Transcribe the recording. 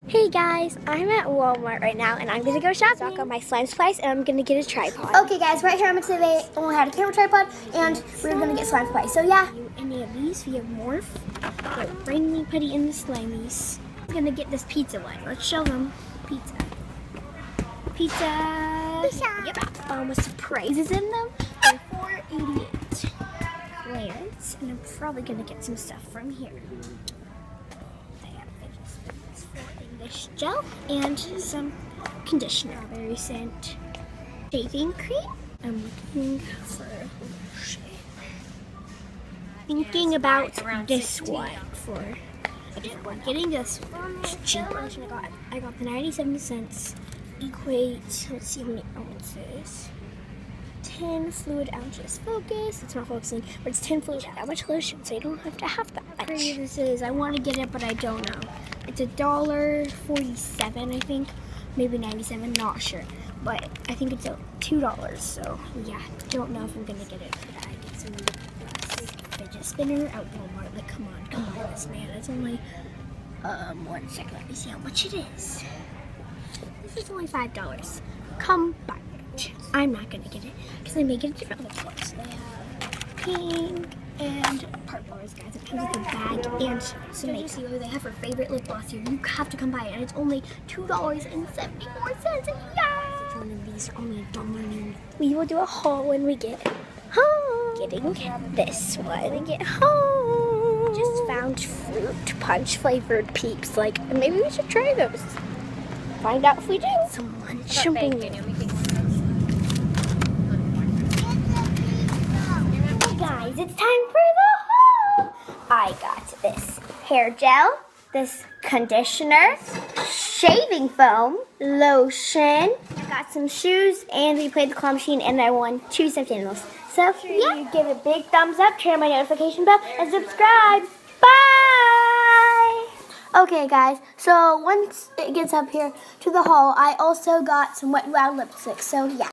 Hey guys, I'm at Walmart right now and I'm gonna go shopping. Stock on my slime supplies and I'm gonna get a tripod. Okay guys, right here I'm gonna say they only had a camera tripod and we're gonna get slime supplies. So yeah. Any of these, we have Morph, the Rainy Putty and the Slimies. I'm gonna get this pizza one. Let's show them. Pizza. Yep. With surprises in them. They're $4.88. Clearance. And I'm probably gonna get some stuff from here. English gel and some conditioner. Strawberry scent shaving cream. I'm looking for thinking about this one for a different one. Getting this cheaper. I got the 97 cents. Equate. Let's see how many ounces. 10 fluid ounces. Focus. It's not focusing, but it's 10 fluid. That much lotion, so you don't have to have that much. This is. I want to get it, but I don't know. It's $1.47, I think, maybe 97, not sure, but I think it's $2. So yeah, don't know if I'm gonna get it. But I get some fidget spinner at Walmart. Like, come on, this man. It's only 1 second. Let me see how much it is. This is only $5. Come buy it. I'm not gonna get it because they make it different lip gloss. They have pink and part bars, guys. It comes with a bag and some makeup. See what they have for favorite lip gloss here. You have to come buy it, and it's only $2.74. Yeah! One of these are only $1. We will do a haul when we get home. Getting this one. Get home. Just found fruit punch flavored Peeps. Like, maybe we should try those. Find out if we do. Someone jumping in. Guys, it's time for the haul. I got this hair gel, this conditioner, shaving foam, lotion. I got some shoes, and we played the claw machine, and I won 2 stuffed animals. So yeah, you give a big thumbs up, turn on my notification bell, and subscribe. Bye. Okay, guys. So once it gets up here to the haul, I also got some Wet n Wild lipstick. So yeah.